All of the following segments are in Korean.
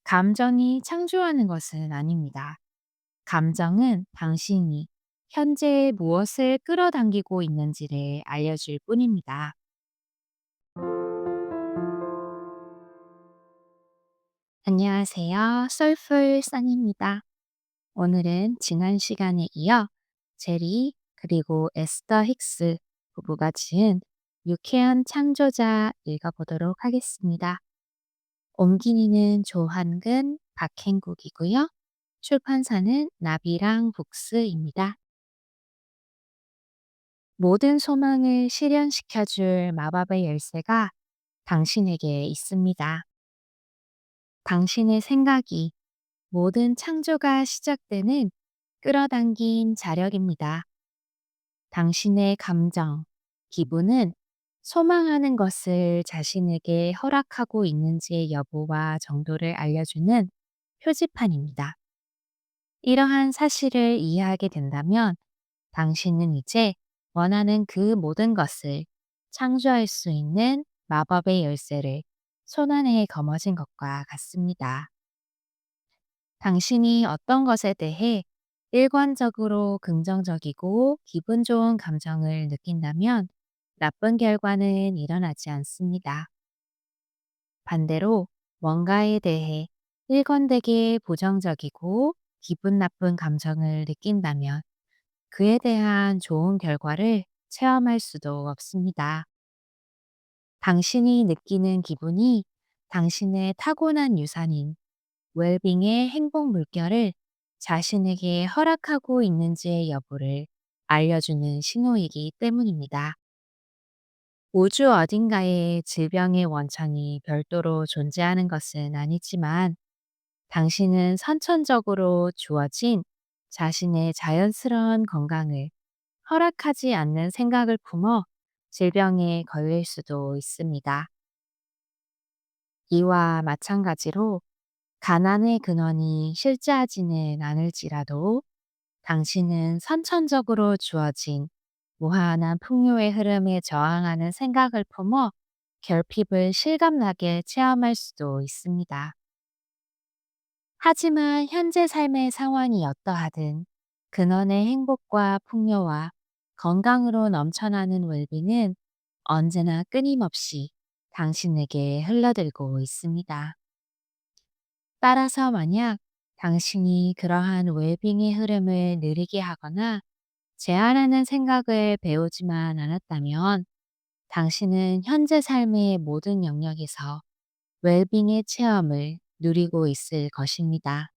감정이 창조하는 것은 아닙니다. 감정은 당신이 현재 무엇을 끌어당기고 있는지를 알려줄 뿐입니다. 안녕하세요. 썰풀 써니입니다. 오늘은 지난 시간에 이어 제리 그리고 에스더 힉스 부부가 지은 유쾌한 창조자 읽어보도록 하겠습니다. 옮기니는 조한근, 박행국이고요. 출판사는 나비랑 북스입니다. 모든 소망을 실현시켜줄 마법의 열쇠가 당신에게 있습니다. 당신의 생각이 모든 창조가 시작되는 끌어당긴 자력입니다. 당신의 감정, 기분은 소망하는 것을 자신에게 허락하고 있는지의 여부와 정도를 알려주는 표지판입니다. 이러한 사실을 이해하게 된다면 당신은 이제 원하는 그 모든 것을 창조할 수 있는 마법의 열쇠를 손안에 거머쥔 것과 같습니다. 당신이 어떤 것에 대해 일관적으로 긍정적이고 기분 좋은 감정을 느낀다면 나쁜 결과는 일어나지 않습니다. 반대로 뭔가에 대해 일관되게 부정적이고 기분 나쁜 감정을 느낀다면 그에 대한 좋은 결과를 체험할 수도 없습니다. 당신이 느끼는 기분이 당신의 타고난 유산인 웰빙의 행복 물결을 자신에게 허락하고 있는지의 여부를 알려주는 신호이기 때문입니다. 우주 어딘가에 질병의 원천이 별도로 존재하는 것은 아니지만 당신은 선천적으로 주어진 자신의 자연스러운 건강을 허락하지 않는 생각을 품어 질병에 걸릴 수도 있습니다. 이와 마찬가지로 가난의 근원이 실제하지는 않을지라도 당신은 선천적으로 주어진 무한한 풍요의 흐름에 저항하는 생각을 품어 결핍을 실감나게 체험할 수도 있습니다. 하지만 현재 삶의 상황이 어떠하든 근원의 행복과 풍요와 건강으로 넘쳐나는 웰빙은 언제나 끊임없이 당신에게 흘러들고 있습니다. 따라서 만약 당신이 그러한 웰빙의 흐름을 느리게 하거나 제한하는 생각을 배우지만 않았다면 당신은 현재 삶의 모든 영역에서 웰빙의 체험을 누리고 있을 것입니다.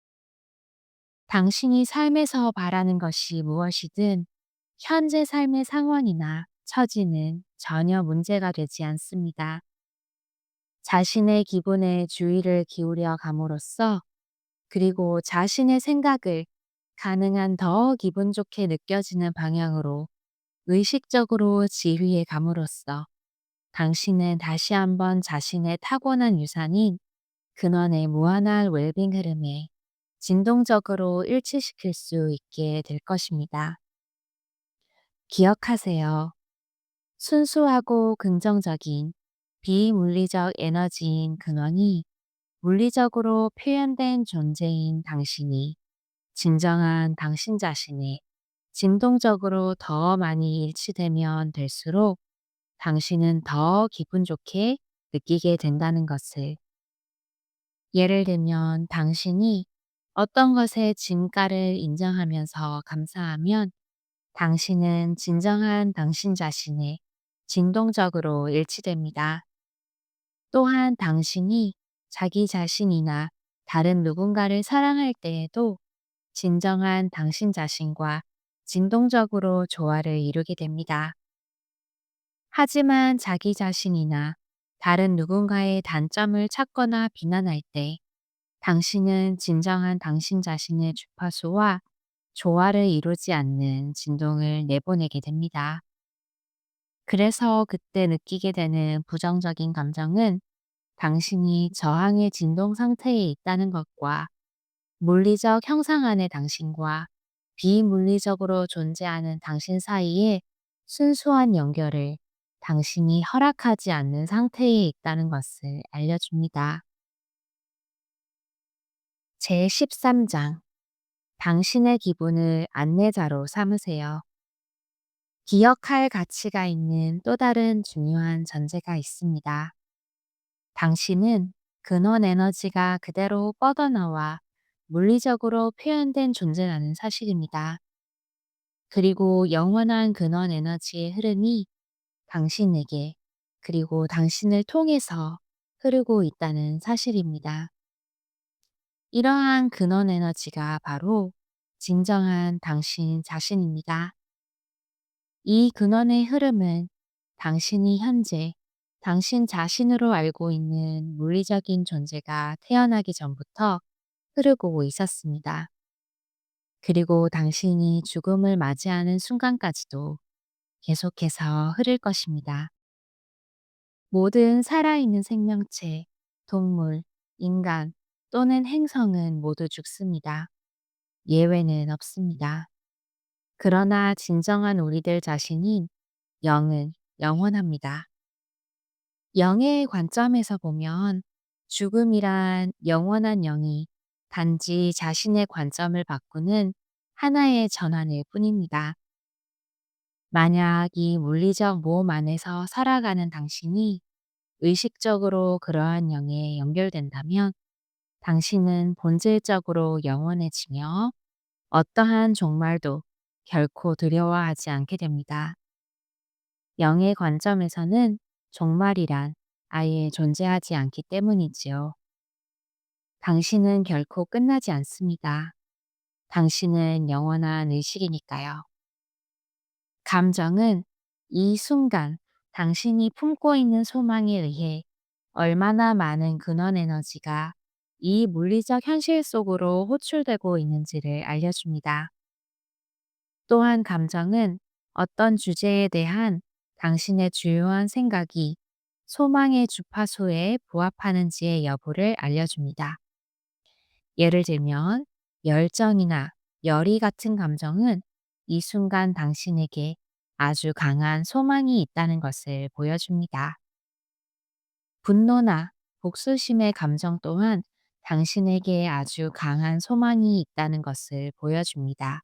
당신이 삶에서 바라는 것이 무엇이든 현재 삶의 상황이나 처지는 전혀 문제가 되지 않습니다. 자신의 기분에 주의를 기울여 감으로써 그리고 자신의 생각을 가능한 더 기분 좋게 느껴지는 방향으로 의식적으로 지휘해 감으로써 당신은 다시 한번 자신의 타고난 유산인 근원의 무한한 웰빙 흐름에 진동적으로 일치시킬 수 있게 될 것입니다. 기억하세요. 순수하고 긍정적인 비물리적 에너지인 근원이 물리적으로 표현된 존재인 당신이 진정한 당신 자신에 진동적으로 더 많이 일치되면 될수록 당신은 더 기분 좋게 느끼게 된다는 것을, 예를 들면 당신이 어떤 것의 진가를 인정하면서 감사하면 당신은 진정한 당신 자신에 진동적으로 일치됩니다. 또한 당신이 자기 자신이나 다른 누군가를 사랑할 때에도 진정한 당신 자신과 진동적으로 조화를 이루게 됩니다. 하지만 자기 자신이나 다른 누군가의 단점을 찾거나 비난할 때 당신은 진정한 당신 자신의 주파수와 조화를 이루지 않는 진동을 내보내게 됩니다. 그래서 그때 느끼게 되는 부정적인 감정은 당신이 저항의 진동 상태에 있다는 것과 물리적 형상 안의 당신과 비물리적으로 존재하는 당신 사이의 순수한 연결을 당신이 허락하지 않는 상태에 있다는 것을 알려줍니다. 제13장 당신의 기분을 안내자로 삼으세요. 기억할 가치가 있는 또 다른 중요한 전제가 있습니다. 당신은 근원 에너지가 그대로 뻗어나와 물리적으로 표현된 존재라는 사실입니다. 그리고 영원한 근원 에너지의 흐름이 당신에게 그리고 당신을 통해서 흐르고 있다는 사실입니다. 이러한 근원 에너지가 바로 진정한 당신 자신입니다. 이 근원의 흐름은 당신이 현재 당신 자신으로 알고 있는 물리적인 존재가 태어나기 전부터 흐르고 있었습니다. 그리고 당신이 죽음을 맞이하는 순간까지도 계속해서 흐를 것입니다. 모든 살아있는 생명체, 동물, 인간 또는 행성은 모두 죽습니다. 예외는 없습니다. 그러나 진정한 우리들 자신인 영은 영원합니다. 영의 관점에서 보면 죽음이란 영원한 영이 단지 자신의 관점을 바꾸는 하나의 전환일 뿐입니다. 만약 이 물리적 몸 안에서 살아가는 당신이 의식적으로 그러한 영에 연결된다면 당신은 본질적으로 영원해지며 어떠한 종말도 결코 두려워하지 않게 됩니다. 영의 관점에서는 종말이란 아예 존재하지 않기 때문이지요. 당신은 결코 끝나지 않습니다. 당신은 영원한 의식이니까요. 감정은 이 순간 당신이 품고 있는 소망에 의해 얼마나 많은 근원 에너지가 이 물리적 현실 속으로 호출되고 있는지를 알려줍니다. 또한 감정은 어떤 주제에 대한 당신의 주요한 생각이 소망의 주파수에 부합하는지의 여부를 알려줍니다. 예를 들면 열정이나 열의 같은 감정은 이 순간 당신에게 아주 강한 소망이 있다는 것을 보여줍니다. 분노나 복수심의 감정 또한 당신에게 아주 강한 소망이 있다는 것을 보여줍니다.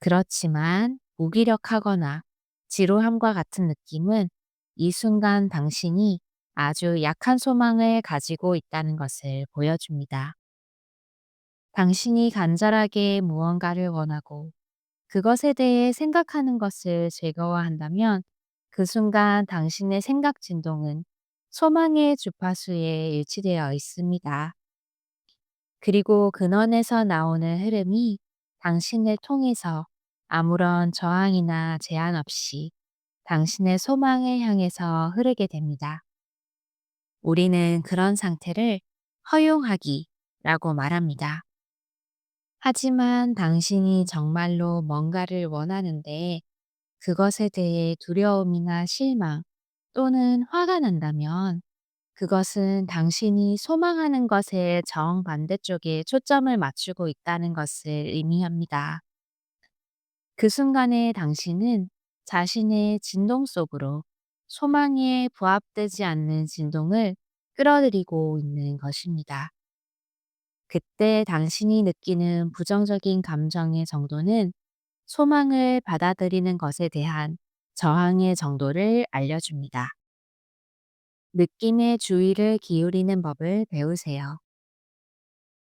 그렇지만 무기력하거나 지루함과 같은 느낌은 이 순간 당신이 아주 약한 소망을 가지고 있다는 것을 보여줍니다. 당신이 간절하게 무언가를 원하고 그것에 대해 생각하는 것을 즐거워한다면 그 순간 당신의 생각 진동은 소망의 주파수에 일치되어 있습니다. 그리고 근원에서 나오는 흐름이 당신을 통해서 아무런 저항이나 제한 없이 당신의 소망을 향해서 흐르게 됩니다. 우리는 그런 상태를 허용하기라고 말합니다. 하지만 당신이 정말로 뭔가를 원하는데 그것에 대해 두려움이나 실망 또는 화가 난다면 그것은 당신이 소망하는 것의 정반대쪽에 초점을 맞추고 있다는 것을 의미합니다. 그 순간에 당신은 자신의 진동 속으로 소망에 부합되지 않는 진동을 끌어들이고 있는 것입니다. 그때 당신이 느끼는 부정적인 감정의 정도는 소망을 받아들이는 것에 대한 저항의 정도를 알려줍니다. 느낌에 주의를 기울이는 법을 배우세요.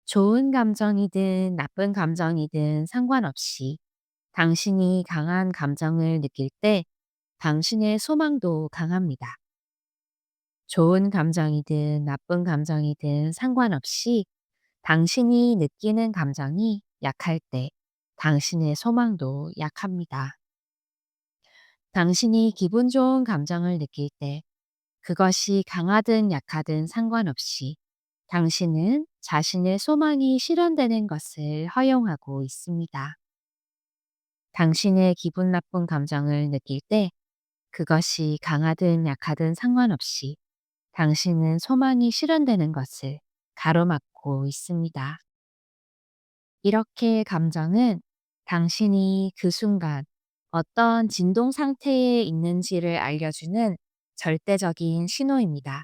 좋은 감정이든 나쁜 감정이든 상관없이 당신이 강한 감정을 느낄 때 당신의 소망도 강합니다. 좋은 감정이든 나쁜 감정이든 상관없이 당신이 느끼는 감정이 약할 때 당신의 소망도 약합니다. 당신이 기분 좋은 감정을 느낄 때 그것이 강하든 약하든 상관없이 당신은 자신의 소망이 실현되는 것을 허용하고 있습니다. 당신의 기분 나쁜 감정을 느낄 때 그것이 강하든 약하든 상관없이 당신은 소망이 실현되는 것을 가로막고 있습니다. 이렇게 감정은 당신이 그 순간 어떤 진동 상태에 있는지를 알려주는 절대적인 신호입니다.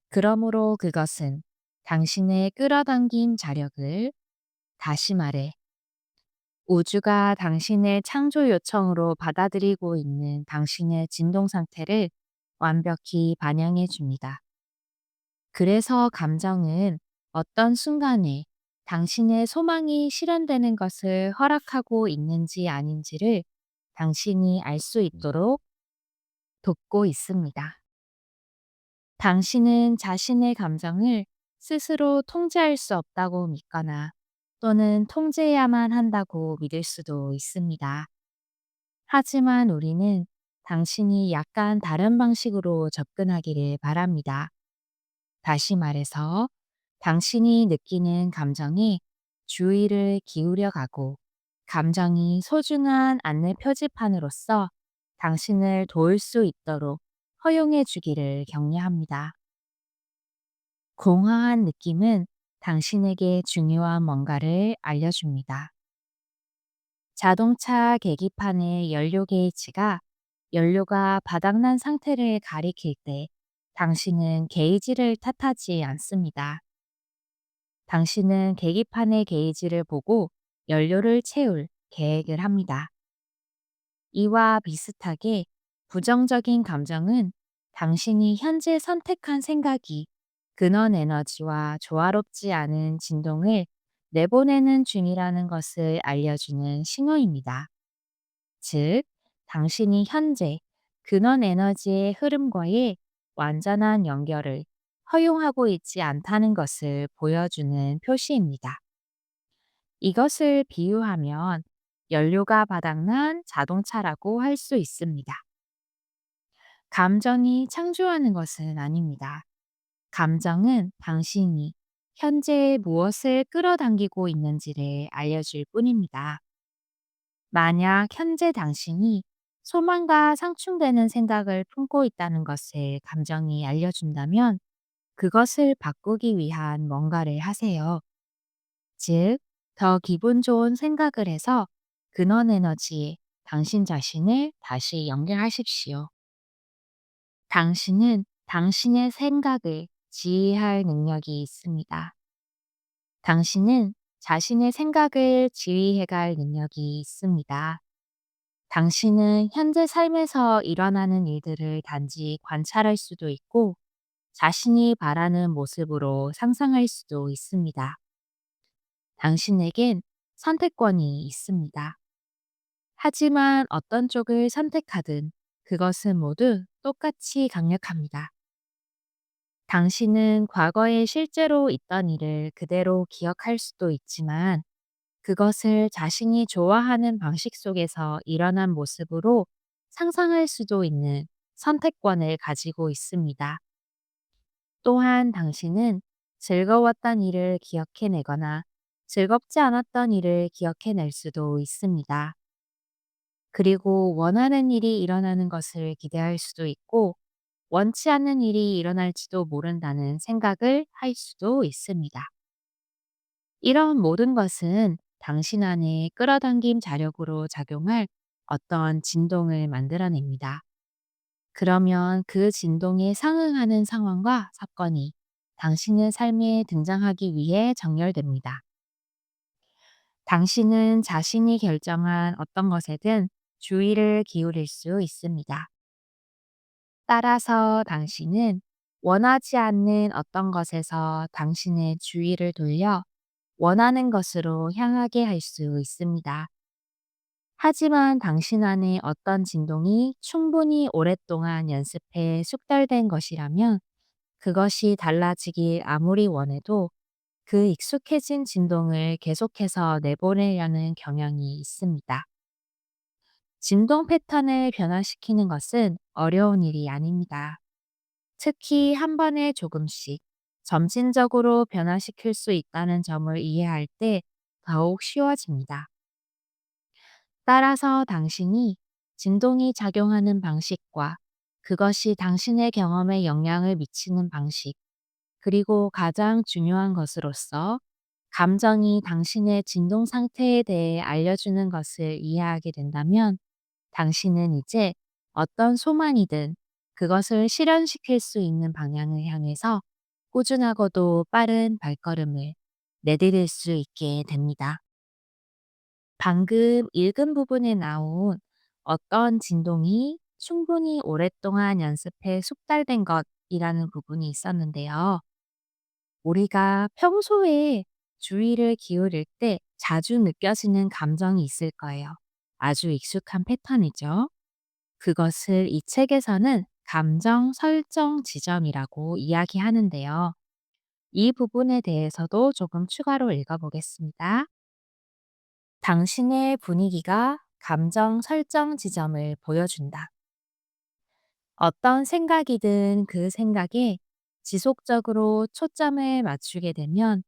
그러므로 그것은 당신의 끌어당김 자력을, 다시 말해, 우주가 당신의 창조 요청으로 받아들이고 있는 당신의 진동 상태를 완벽히 반영해 줍니다. 그래서 감정은 어떤 순간에 당신의 소망이 실현되는 것을 허락하고 있는지 아닌지를 당신이 알 수 있도록 돕고 있습니다. 당신은 자신의 감정을 스스로 통제할 수 없다고 믿거나 또는 통제해야만 한다고 믿을 수도 있습니다. 하지만 우리는 당신이 약간 다른 방식으로 접근하기를 바랍니다. 다시 말해서 당신이 느끼는 감정에 주의를 기울여 가고 감정이 소중한 안내 표지판으로서 당신을 도울 수 있도록 허용해 주기를 격려합니다. 공허한 느낌은 당신에게 중요한 뭔가를 알려줍니다. 자동차 계기판의 연료 게이지가 연료가 바닥난 상태를 가리킬 때 당신은 게이지를 탓하지 않습니다. 당신은 계기판의 게이지를 보고 연료를 채울 계획을 합니다. 이와 비슷하게 부정적인 감정은 당신이 현재 선택한 생각이 근원 에너지와 조화롭지 않은 진동을 내보내는 중이라는 것을 알려주는 신호입니다. 즉, 당신이 현재 근원 에너지의 흐름과의 완전한 연결을 허용하고 있지 않다는 것을 보여주는 표시입니다. 이것을 비유하면 연료가 바닥난 자동차라고 할 수 있습니다. 감정이 창조하는 것은 아닙니다. 감정은 당신이 현재 무엇을 끌어당기고 있는지를 알려줄 뿐입니다. 만약 현재 당신이 소망과 상충되는 생각을 품고 있다는 것을 감정이 알려준다면 그것을 바꾸기 위한 뭔가를 하세요. 즉, 더 기분 좋은 생각을 해서 근원 에너지에 당신 자신을 다시 연결하십시오. 당신은 당신의 생각을 지휘할 능력이 있습니다. 당신은 자신의 생각을 지휘해갈 능력이 있습니다. 당신은 현재 삶에서 일어나는 일들을 단지 관찰할 수도 있고 자신이 바라는 모습으로 상상할 수도 있습니다. 당신에겐 선택권이 있습니다. 하지만 어떤 쪽을 선택하든 그것은 모두 똑같이 강력합니다. 당신은 과거에 실제로 있던 일을 그대로 기억할 수도 있지만 그것을 자신이 좋아하는 방식 속에서 일어난 모습으로 상상할 수도 있는 선택권을 가지고 있습니다. 또한 당신은 즐거웠던 일을 기억해내거나 즐겁지 않았던 일을 기억해낼 수도 있습니다. 그리고 원하는 일이 일어나는 것을 기대할 수도 있고 원치 않는 일이 일어날지도 모른다는 생각을 할 수도 있습니다. 이런 모든 것은 당신 안에 끌어당김 자력으로 작용할 어떤 진동을 만들어냅니다. 그러면 그 진동에 상응하는 상황과 사건이 당신의 삶에 등장하기 위해 정렬됩니다. 당신은 자신이 결정한 어떤 것에든 주의를 기울일 수 있습니다. 따라서 당신은 원하지 않는 어떤 것에서 당신의 주의를 돌려 원하는 것으로 향하게 할 수 있습니다. 하지만 당신 안에 어떤 진동이 충분히 오랫동안 연습해 숙달된 것이라면 그것이 달라지길 아무리 원해도 그 익숙해진 진동을 계속해서 내보내려는 경향이 있습니다. 진동 패턴을 변화시키는 것은 어려운 일이 아닙니다. 특히 한 번에 조금씩 점진적으로 변화시킬 수 있다는 점을 이해할 때 더욱 쉬워집니다. 따라서 당신이 진동이 작용하는 방식과 그것이 당신의 경험에 영향을 미치는 방식, 그리고 가장 중요한 것으로서 감정이 당신의 진동 상태에 대해 알려주는 것을 이해하게 된다면 당신은 이제 어떤 소망이든 그것을 실현시킬 수 있는 방향을 향해서 꾸준하고도 빠른 발걸음을 내디딜 수 있게 됩니다. 방금 읽은 부분에 나온 어떤 진동이 충분히 오랫동안 연습해 숙달된 것이라는 부분이 있었는데요. 우리가 평소에 주의를 기울일 때 자주 느껴지는 감정이 있을 거예요. 아주 익숙한 패턴이죠. 그것을 이 책에서는 감정 설정 지점이라고 이야기하는데요. 이 부분에 대해서도 조금 추가로 읽어보겠습니다. 당신의 분위기가 감정 설정 지점을 보여준다. 어떤 생각이든 그 생각에 지속적으로 초점을 맞추게 되면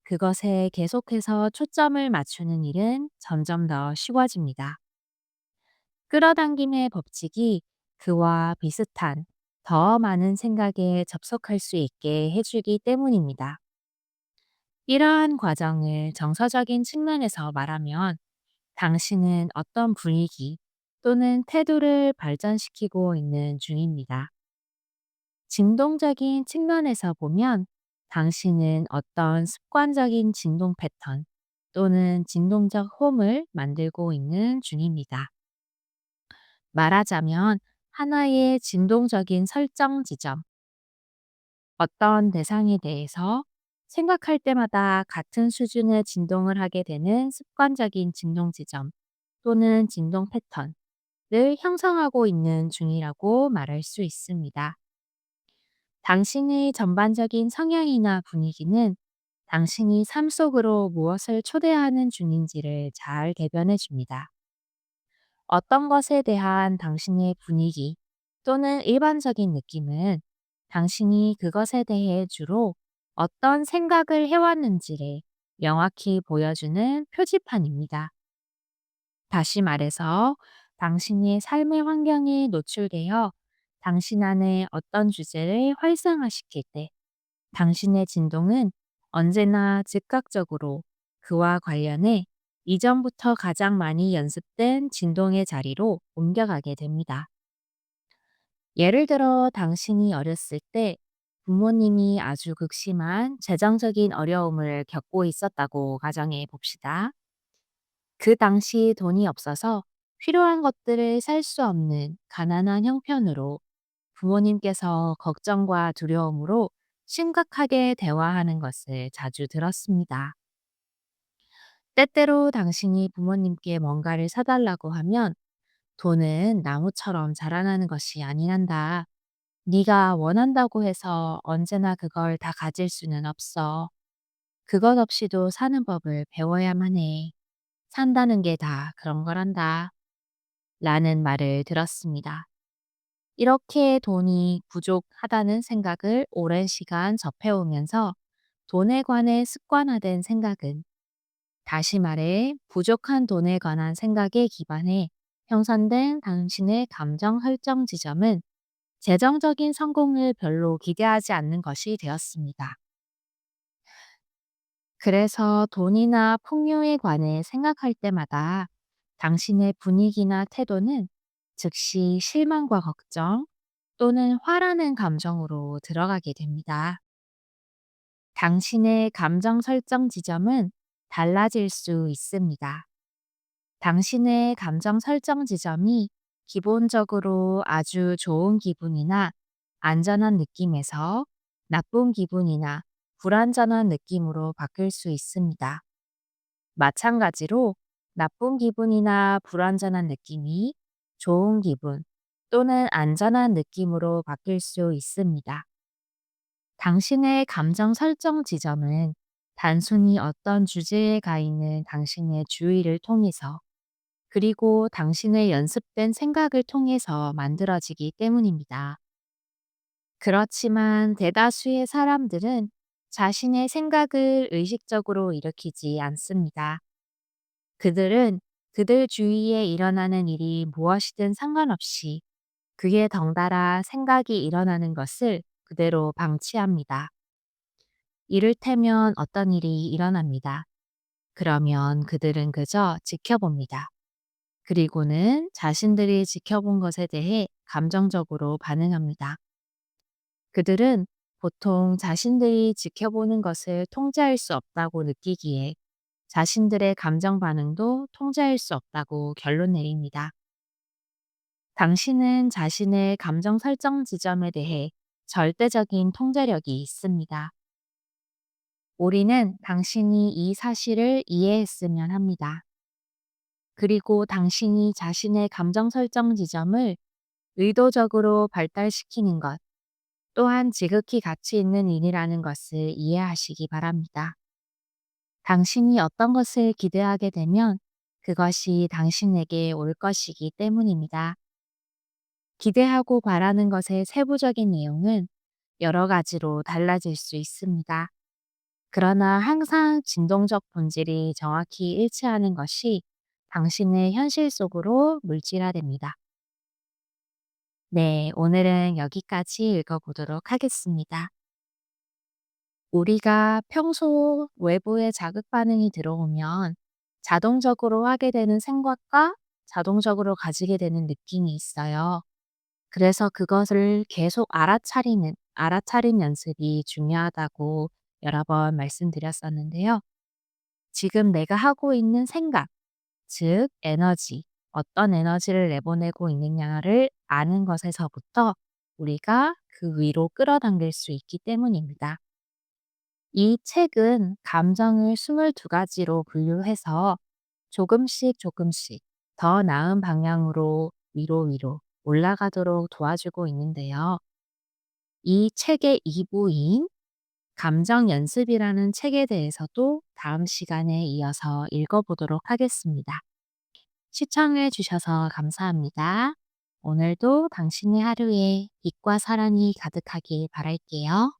그것에 계속해서 초점을 맞추는 일은 점점 더 쉬워집니다. 끌어당김의 법칙이 그와 비슷한 더 많은 생각에 접속할 수 있게 해주기 때문입니다. 이러한 과정을 정서적인 측면에서 말하면 당신은 어떤 분위기 또는 태도를 발전시키고 있는 중입니다. 진동적인 측면에서 보면 당신은 어떤 습관적인 진동 패턴 또는 진동적 홈을 만들고 있는 중입니다. 말하자면 하나의 진동적인 설정 지점, 어떤 대상에 대해서 생각할 때마다 같은 수준의 진동을 하게 되는 습관적인 진동 지점 또는 진동 패턴을 형성하고 있는 중이라고 말할 수 있습니다. 당신의 전반적인 성향이나 분위기는 당신이 삶 속으로 무엇을 초대하는 중인지를 잘 대변해 줍니다. 어떤 것에 대한 당신의 분위기 또는 일반적인 느낌은 당신이 그것에 대해 주로 어떤 생각을 해왔는지를 명확히 보여주는 표지판입니다. 다시 말해서 당신의 삶의 환경에 노출되어 당신 안에 어떤 주제를 활성화시킬 때 당신의 진동은 언제나 즉각적으로 그와 관련해 이전부터 가장 많이 연습된 진동의 자리로 옮겨가게 됩니다. 예를 들어 당신이 어렸을 때 부모님이 아주 극심한 재정적인 어려움을 겪고 있었다고 가정해 봅시다. 그 당시 돈이 없어서 필요한 것들을 살 수 없는 가난한 형편으로 부모님께서 걱정과 두려움으로 심각하게 대화하는 것을 자주 들었습니다. 때때로 당신이 부모님께 뭔가를 사달라고 하면 돈은 나무처럼 자라나는 것이 아니란다. 네가 원한다고 해서 언제나 그걸 다 가질 수는 없어. 그것 없이도 사는 법을 배워야만 해. 산다는 게 다 그런 거란다. 라는 말을 들었습니다. 이렇게 돈이 부족하다는 생각을 오랜 시간 접해오면서 돈에 관해 습관화된 생각은 다시 말해 부족한 돈에 관한 생각에 기반해 형성된 당신의 감정 설정 지점은 재정적인 성공을 별로 기대하지 않는 것이 되었습니다. 그래서 돈이나 풍요에 관해 생각할 때마다 당신의 분위기나 태도는 즉시 실망과 걱정 또는 화라는 감정으로 들어가게 됩니다. 당신의 감정 설정 지점은 달라질 수 있습니다. 당신의 감정 설정 지점이 기본적으로 아주 좋은 기분이나 안전한 느낌에서 나쁜 기분이나 불안전한 느낌으로 바뀔 수 있습니다. 마찬가지로 나쁜 기분이나 불안전한 느낌이 좋은 기분 또는 안전한 느낌으로 바뀔 수 있습니다. 당신의 감정 설정 지점은 단순히 어떤 주제에 가 있는 당신의 주의를 통해서 그리고 당신의 연습된 생각을 통해서 만들어지기 때문입니다. 그렇지만 대다수의 사람들은 자신의 생각을 의식적으로 일으키지 않습니다. 그들은 그들 주위에 일어나는 일이 무엇이든 상관없이 그에 덩달아 생각이 일어나는 것을 그대로 방치합니다. 이를테면 어떤 일이 일어납니다. 그러면 그들은 그저 지켜봅니다. 그리고는 자신들이 지켜본 것에 대해 감정적으로 반응합니다. 그들은 보통 자신들이 지켜보는 것을 통제할 수 없다고 느끼기에 자신들의 감정 반응도 통제할 수 없다고 결론 내립니다. 당신은 자신의 감정 설정 지점에 대해 절대적인 통제력이 있습니다. 우리는 당신이 이 사실을 이해했으면 합니다. 그리고 당신이 자신의 감정 설정 지점을 의도적으로 발달시키는 것, 또한 지극히 가치 있는 일이라는 것을 이해하시기 바랍니다. 당신이 어떤 것을 기대하게 되면 그것이 당신에게 올 것이기 때문입니다. 기대하고 바라는 것의 세부적인 내용은 여러 가지로 달라질 수 있습니다. 그러나 항상 진동적 본질이 정확히 일치하는 것이 당신의 현실 속으로 물질화됩니다. 네, 오늘은 여기까지 읽어보도록 하겠습니다. 우리가 평소 외부의 자극 반응이 들어오면 자동적으로 하게 되는 생각과 자동적으로 가지게 되는 느낌이 있어요. 그래서 그것을 계속 알아차림 연습이 중요하다고 여러 번 말씀드렸었는데요. 지금 내가 하고 있는 생각, 즉 에너지, 어떤 에너지를 내보내고 있느냐를 아는 것에서부터 우리가 그 위로 끌어당길 수 있기 때문입니다. 이 책은 감정을 22가지로 분류해서 조금씩 조금씩 더 나은 방향으로 위로 올라가도록 도와주고 있는데요. 이 책의 2부인 감정 연습이라는 책에 대해서도 다음 시간에 이어서 읽어보도록 하겠습니다. 시청해 주셔서 감사합니다. 오늘도 당신의 하루에 빛과 사랑이 가득하길 바랄게요.